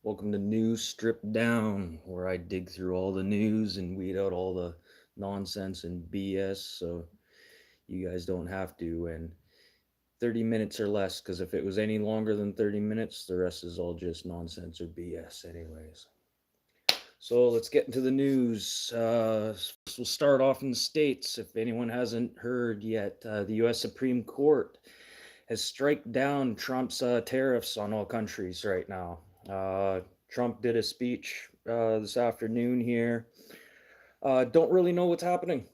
Welcome to News Stripped Down, where I dig through all the news and weed out all the nonsense and BS so you guys don't have to. And 30 minutes or less, because if it was any longer than 30 minutes, the rest is all just nonsense or BS, anyways. So let's get into the news. First, we'll start off in the States. If anyone hasn't heard yet, the U.S. Supreme Court has struck down Trump's tariffs on all countries right now. Trump did a speech this afternoon here. Don't really know what's happening.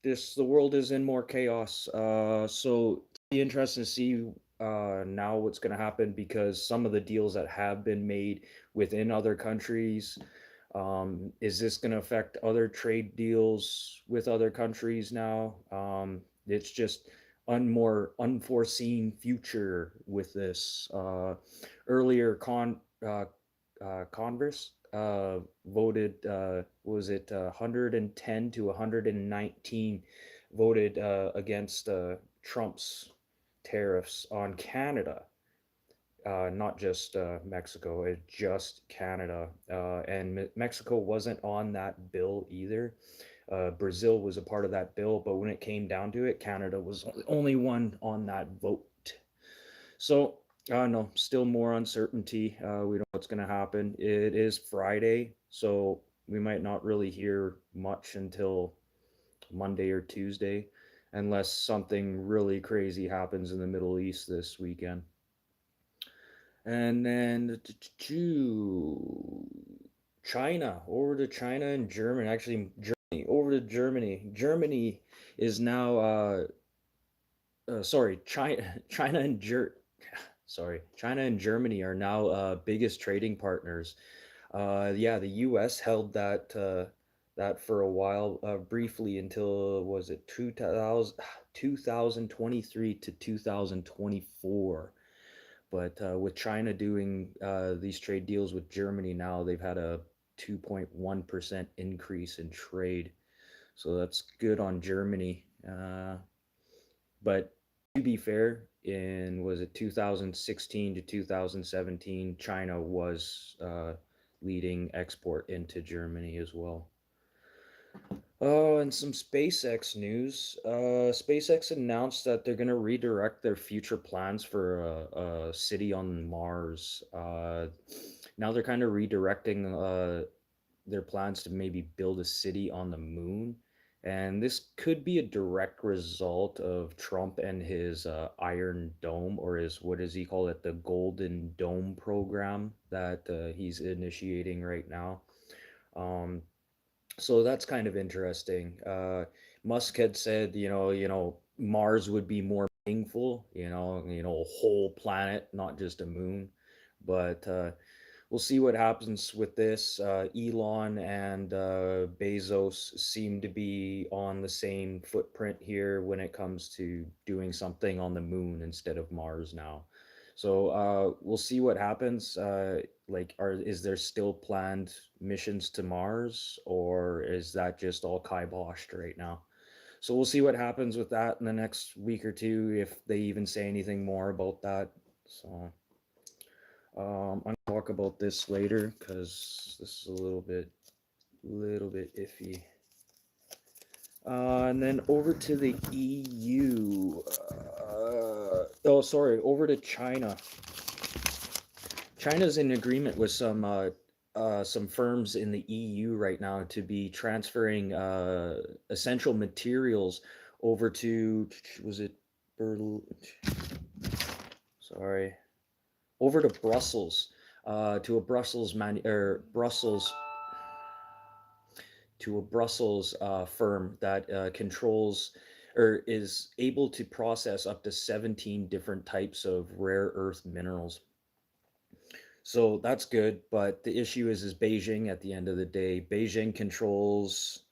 The world is in more chaos. So it's be interesting to see now what's going to happen because some of the deals that have been made within other countries. Is this going to affect other trade deals with other countries now? It's just more unforeseen future with this. Earlier, Congress voted, was it 110 to 119 voted against Trump's tariffs on Canada, not just Mexico, it's just Canada. And Mexico wasn't on that bill either. Brazil was a part of that bill, but when it came down to it, Canada was the only one on that vote. So, no, still more uncertainty. We don't know what's going to happen. It is Friday, so we might not really hear much until Monday or Tuesday, unless something really crazy happens in the Middle East this weekend. And then China, over to China and Germany. Actually, Germany, over to Germany. Germany is now, sorry, China and China and Germany are now biggest trading partners. Yeah, the U.S. held that for a while, briefly until was it 2023 to 2024. But with China doing these trade deals with Germany now, they've had a 2.1% increase in trade. So that's good on Germany. But to be fair, in was it 2016 to 2017, China was leading export into Germany as well. Oh, and some SpaceX news. SpaceX announced that they're going to redirect their future plans for a city on Mars. Now they're kind of redirecting their plans to maybe build a city on the moon. And this could be a direct result of Trump and his Iron Dome, or his, what does he call it, the Golden Dome program that he's initiating right now. Um, so that's kind of interesting. Musk had said, Mars would be more meaningful, a whole planet, not just a moon. But we'll see what happens with this. Elon and Bezos seem to be on the same footprint here when it comes to doing something on the moon instead of Mars now. So we'll see what happens. Is there still planned missions to Mars, or is that just all kiboshed right now? So we'll see what happens with that in the next week or two, if they even say anything more about that. So I'm gonna talk about this later because this is a little bit iffy. And then over to the EU. Oh, sorry, over to China. China's in agreement with some firms in the EU right now to be transferring essential materials over to, was it Berlin? Sorry, over to Brussels, to a Brussels firm that controls or is able to process up to 17 different types of rare earth minerals. So that's good, but the issue is Beijing at the end of the day. Beijing controls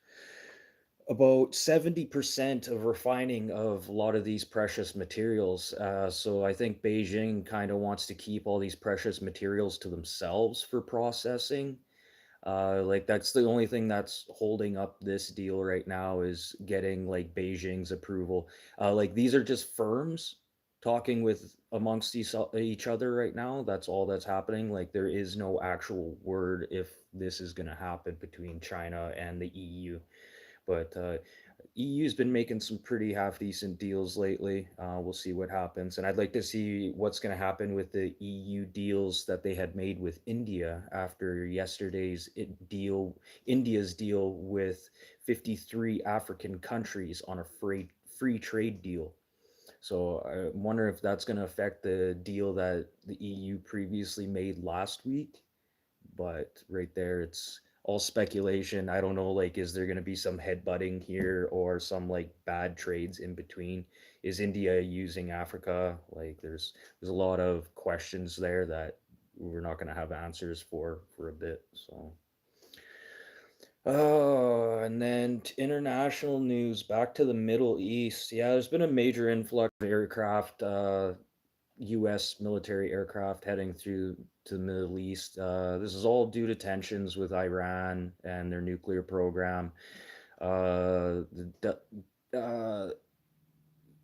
about 70% of refining of a lot of these precious materials. So I think Beijing kind of wants to keep all these precious materials to themselves for processing. Like that's the only thing that's holding up this deal right now is getting like Beijing's approval. Like these are just firms talking with amongst each other right now. That's all that's happening. Like there is no actual word if this is going to happen between China and the EU. But EU's been making some pretty half decent deals lately. We'll see what happens, and I'd like to see what's going to happen with the EU deals that they had made with India after yesterday's India's deal with 53 African countries on a free trade deal. So I wonder if that's going to affect the deal that the EU previously made last week. But right there, it's all speculation. I don't know, like, is there going to be some headbutting here or some like bad trades in between? Is India using Africa? Like, there's a lot of questions there that we're not going to have answers for a bit. So, oh, and then international news, back to the Middle East. Yeah, there's been a major influx of aircraft, U.S. military aircraft heading through to the Middle East. This is all due to tensions with Iran and their nuclear program. The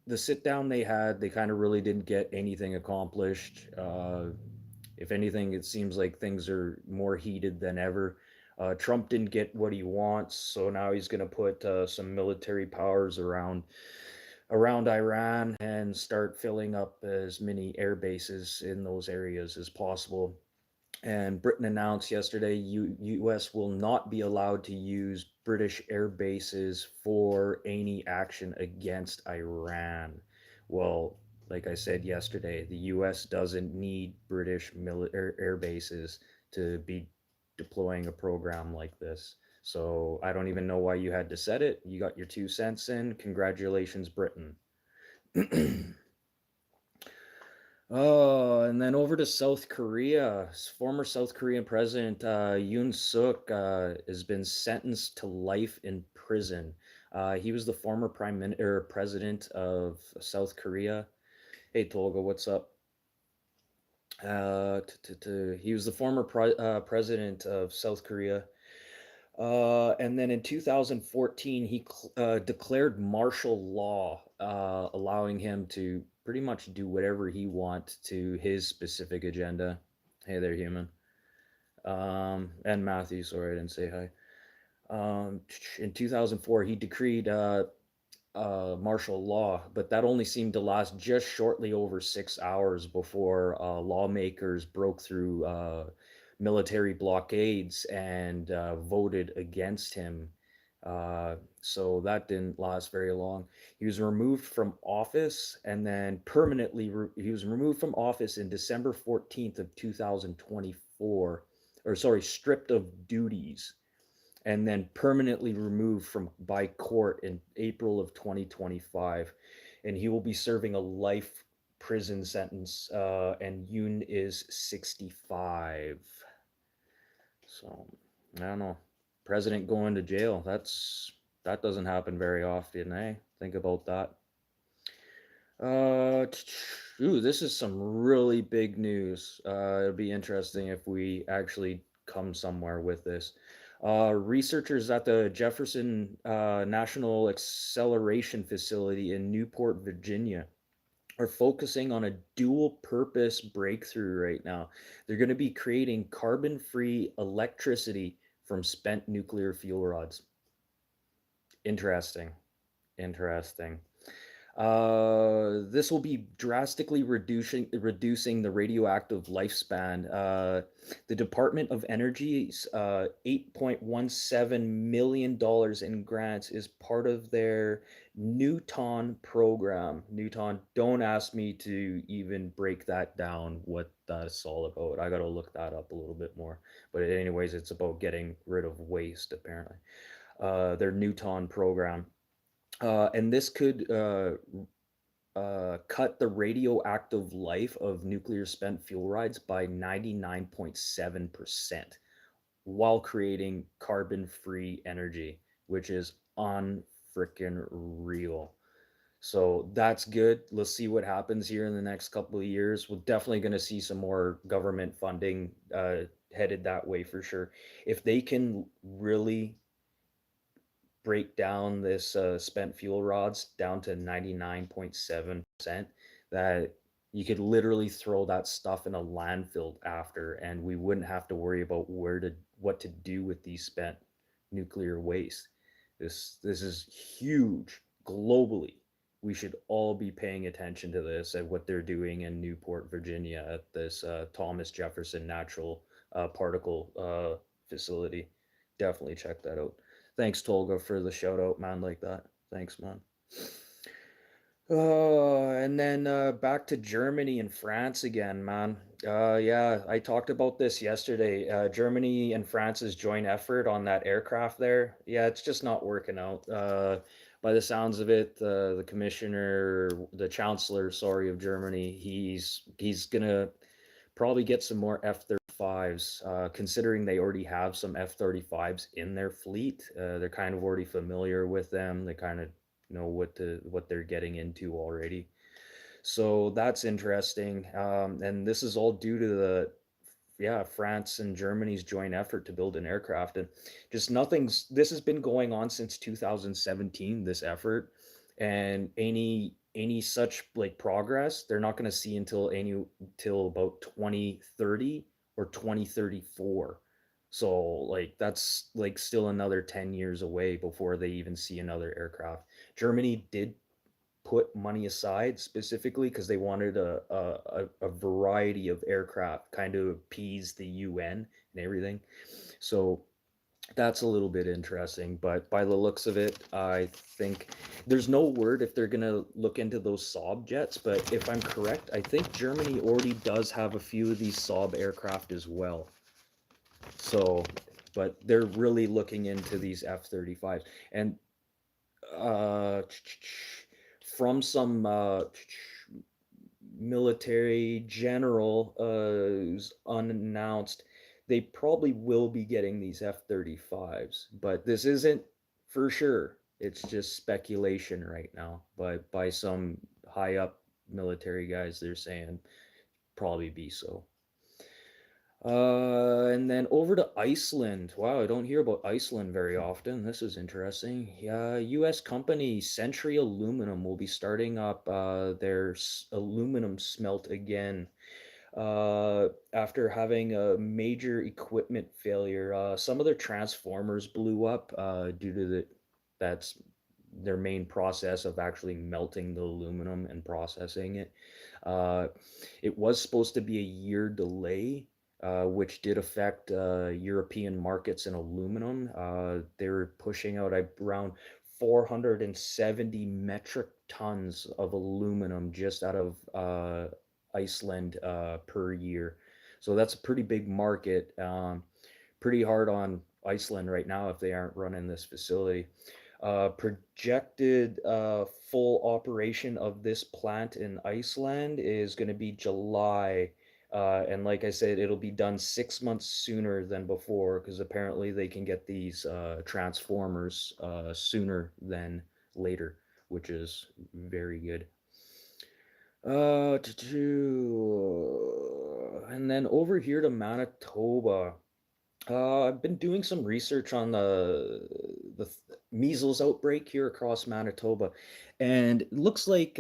the sit down they had, they kind of really didn't get anything accomplished. If anything, it seems like things are more heated than ever. Trump didn't get what he wants, so now he's going to put some military powers around Iran and start filling up as many air bases in those areas as possible. And Britain announced yesterday US will not be allowed to use British air bases for any action against Iran. Well, like I said yesterday, the US doesn't need British air bases to be deploying a program like this. So I don't even know why you had to set it. You got your 2 cents in. Congratulations, Britain. Oh, and then over to South Korea. Former South Korean President Yoon Suk has been sentenced to life in prison. He was the former president of South Korea. Hey, Tolga, what's up? He was the former president of South Korea. And then in 2014, he declared martial law, allowing him to pretty much do whatever he wants to his specific agenda. Hey there, human. And Matthew, sorry I didn't say hi. In 2004, he decreed martial law, but that only seemed to last just shortly over 6 hours before lawmakers broke through military blockades and voted against him. So that didn't last very long. He was removed from office and then he was removed from office in December 14th of 2024, or sorry, stripped of duties and then permanently removed from by court in April of 2025, and he will be serving a life prison sentence. And Yoon is 65. So I don't know. President going to jail. That doesn't happen very often, eh? Think about that. Uh, Ooh, this is some really big news. It'll be interesting if we actually come somewhere with this. Researchers at the Jefferson National Acceleration Facility in Newport, Virginia, are focusing on a dual purpose breakthrough right now. They're going to be creating carbon free electricity from spent nuclear fuel rods. Interesting. Interesting. This will be drastically reducing the radioactive lifespan. The Department of Energy's $8.17 million in grants is part of their Newton program. Newton, don't ask me to even break that down, what that's all about. I got to look that up a little bit more. But anyways, it's about getting rid of waste, apparently. Their Newton program. And this could cut the radioactive life of nuclear spent fuel rods by 99.7% while creating carbon free energy, which is unfreaking real. So that's good. Let's see what happens here in the next couple of years. We're definitely going to see some more government funding headed that way for sure. If they can really break down this spent fuel rods down to 99.7%, that you could literally throw that stuff in a landfill after, and we wouldn't have to worry about what to do with these spent nuclear waste. This is huge globally. We should all be paying attention to this and what they're doing in Newport, Virginia, at this Thomas Jefferson Natural Particle facility. Definitely check that out. Thanks, Tolga, for the shout out, man. Like that. Thanks, man. And then back to Germany and France again, man. Yeah, I talked about this yesterday. Germany and France's joint effort on that aircraft there. Yeah, it's just not working out. By the sounds of it, the commissioner, the chancellor, sorry, of Germany, he's gonna probably get some more F-35s, considering they already have some F-35s in their fleet. They're kind of already familiar with them. They kind of know what they're getting into already. So that's interesting. And this is all due to the yeah, France and Germany's joint effort to build an aircraft. And just nothing's this has been going on since 2017, this effort. And any such like progress, they're not going to see until about 2030 or 2034. So like that's like still another 10 years away before they even see another aircraft. Germany did put money aside specifically because they wanted a variety of aircraft, kind of appease the UN and everything. So that's a little bit interesting, but by the looks of it, I think there's no word if they're gonna look into those Saab jets. But if I'm correct, I think Germany already does have a few of these Saab aircraft as well. So, but they're really looking into these F-35s. And uh, from some military general who's unannounced, they probably will be getting these F-35s, but this isn't for sure. It's just speculation right now, but by some high up military guys, they're saying probably be so. And then over to Iceland. Wow, I don't hear about Iceland very often. This is interesting. Yeah, U.S. company Century Aluminum will be starting up their aluminum smelt again after having a major equipment failure. Some of their transformers blew up due to that's their main process of actually melting the aluminum and processing it. Uh, it was supposed to be a year delay, which did affect European markets in aluminum. They were pushing out around 470 metric tons of aluminum just out of Iceland per year. So that's a pretty big market. Pretty hard on Iceland right now if they aren't running this facility. Projected full operation of this plant in Iceland is going to be July. And like I said, it'll be done 6 months sooner than before because apparently they can get these transformers sooner than later, which is very good. And then over here to Manitoba. I've been doing some research on the measles outbreak here across Manitoba, and it looks like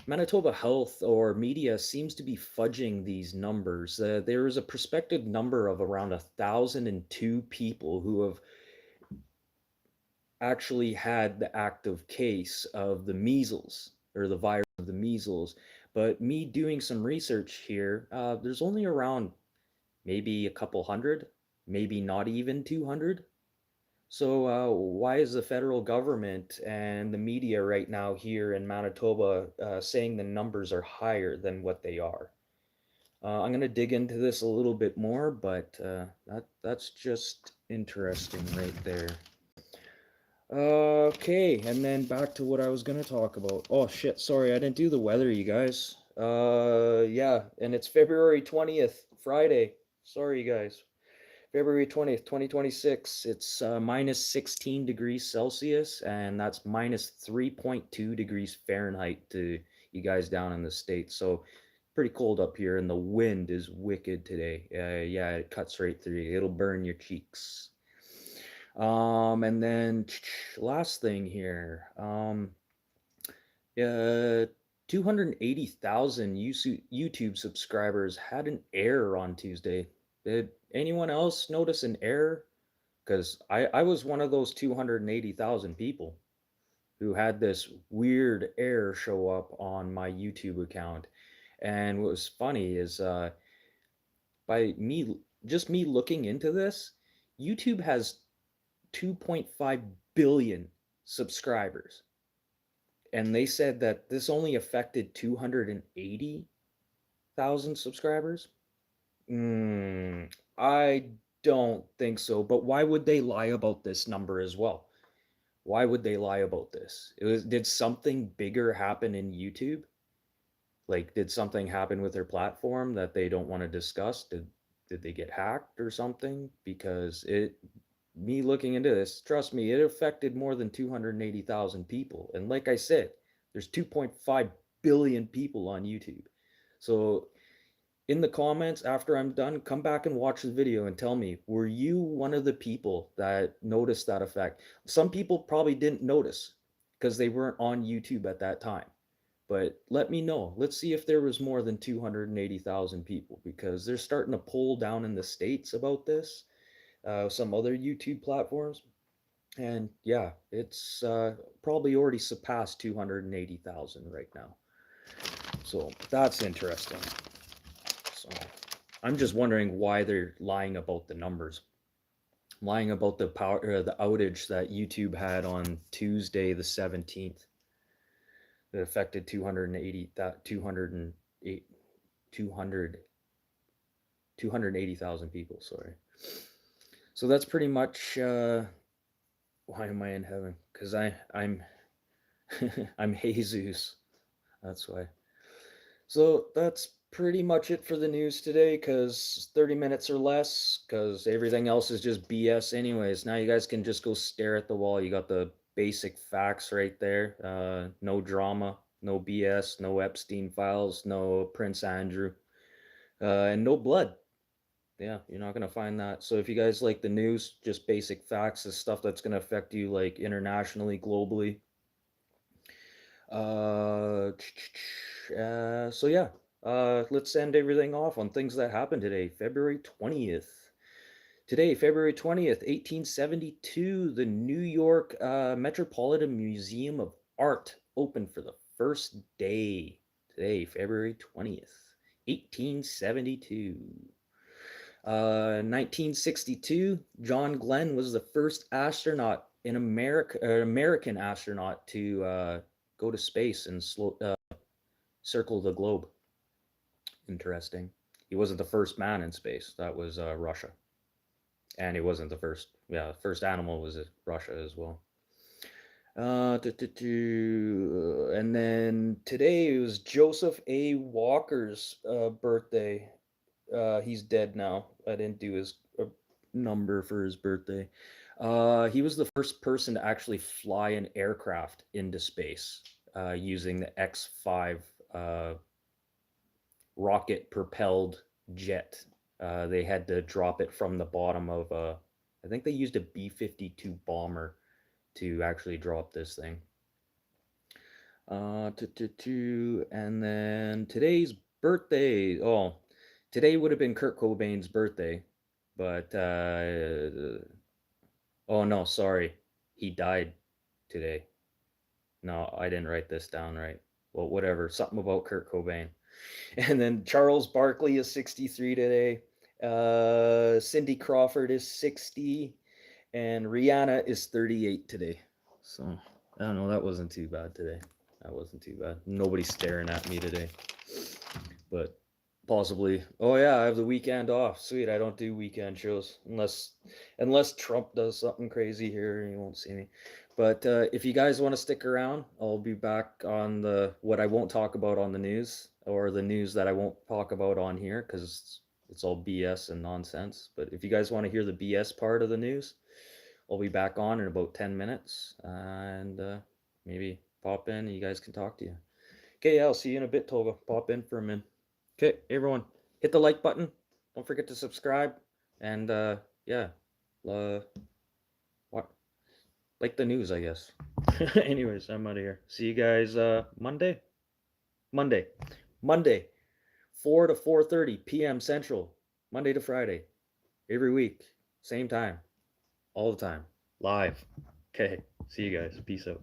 Manitoba Health or media seems to be fudging these numbers. There is a prospective number of around 1,002 people who have actually had the active case of the measles or the virus of the measles. But me doing some research here, there's only around maybe a couple hundred, maybe not even 200. So why is the federal government and the media right now here in Manitoba saying the numbers are higher than what they are? I'm going to dig into this a little bit more, but that's just interesting right there. Okay, and then back to what I was gonna talk about. Oh shit, sorry, I didn't do the weather, you guys. Yeah, and it's February 20th, Friday. Sorry, you guys. February 20th, 2026. It's minus 16 degrees Celsius, and that's minus 3.2 degrees Fahrenheit to you guys down in the States. So pretty cold up here, and the wind is wicked today. Yeah, it cuts right through you. It'll burn your cheeks. And then last thing here. Yeah. 280,000 YouTube subscribers had an error on Tuesday. Did anyone else notice an error? Because I was one of those 280,000 people who had this weird error show up on my YouTube account. And what was funny is by me looking into this, YouTube has 2.5 billion subscribers. And they said that this only affected 280,000 subscribers. I don't think so. But why would they lie about this number as well? Why would they lie about this? Did something bigger happen in YouTube? Like, did something happen with their platform that they don't want to discuss? Did they get hacked or something? Because me looking into this, trust me, it affected more than 280,000 people. And like I said, there's 2.5 billion people on YouTube. So in the comments after I'm done, come back and watch the video and tell me, were you one of the people that noticed that effect? Some people probably didn't notice because they weren't on YouTube at that time. But let me know. Let's see if there was more than 280,000 people, because they're starting to poll down in the States about this, some other YouTube platforms. And yeah, it's probably already surpassed 280,000 right now. So that's interesting. So I'm just wondering why they're lying about the numbers, lying about the the outage that YouTube had on Tuesday the 17th that affected 280,000 people. Sorry. So that's pretty much why am I in heaven? Because I'm I'm Jesus. That's why. So that's pretty much it for the news today, because 30 minutes or less, because everything else is just BS anyways. Now you guys can just go stare at the wall. You got the basic facts right there. No drama, no BS, no Epstein files, no Prince Andrew, and no blood. Yeah, you're not gonna find that. So if you guys like the news, just basic facts, the stuff that's gonna affect you like internationally, globally, uh, so yeah, let's end everything off on things that happened today, February 20th. Today, February 20th, 1872, the New York Metropolitan Museum of Art opened for the first day. Today, February 20th, 1872. 1962, John Glenn was the first astronaut in America, American astronaut to go to space and circle the globe. Interesting. He wasn't the first man in space. That was Russia. And he wasn't the first. Yeah, the first animal was Russia as well. And then today it was Joseph A. Walker's birthday. He's dead now. I didn't do his number for his birthday. He was the first person to actually fly an aircraft into space using the X-5 rocket propelled jet. They had to drop it from the bottom of I think they used a B-52 bomber to actually drop this thing. And then today's birthday. Oh, today would have been Kurt Cobain's birthday, but oh no, sorry, he died today. No, I didn't write this down right. Well, whatever. Something about Kurt Cobain. And then Charles Barkley is 63 today. Cindy Crawford is 60, and Rihanna is 38 today. So I don't know. That wasn't too bad today. That wasn't too bad. Nobody's staring at me today. But possibly. Oh yeah, I have the weekend off. Sweet. I don't do weekend shows unless Trump does something crazy here. You won't see me. But if you guys want to stick around, I'll be back on the what I won't talk about on the news, or the news that I won't talk about on here, because it's all BS and nonsense. But if you guys want to hear the BS part of the news, I'll be back on in about 10 minutes, and maybe pop in and you guys can talk to you. Okay, yeah, I'll see you in a bit, Toga. Pop in for a minute. Okay, everyone, hit the like button. Don't forget to subscribe. And yeah, what? Like the news, I guess. Anyways, I'm out of here. See you guys Monday. Monday. Monday, 4 to 4:30 p.m. Central, Monday to Friday, every week, same time, all the time, live. Okay, see you guys. Peace out.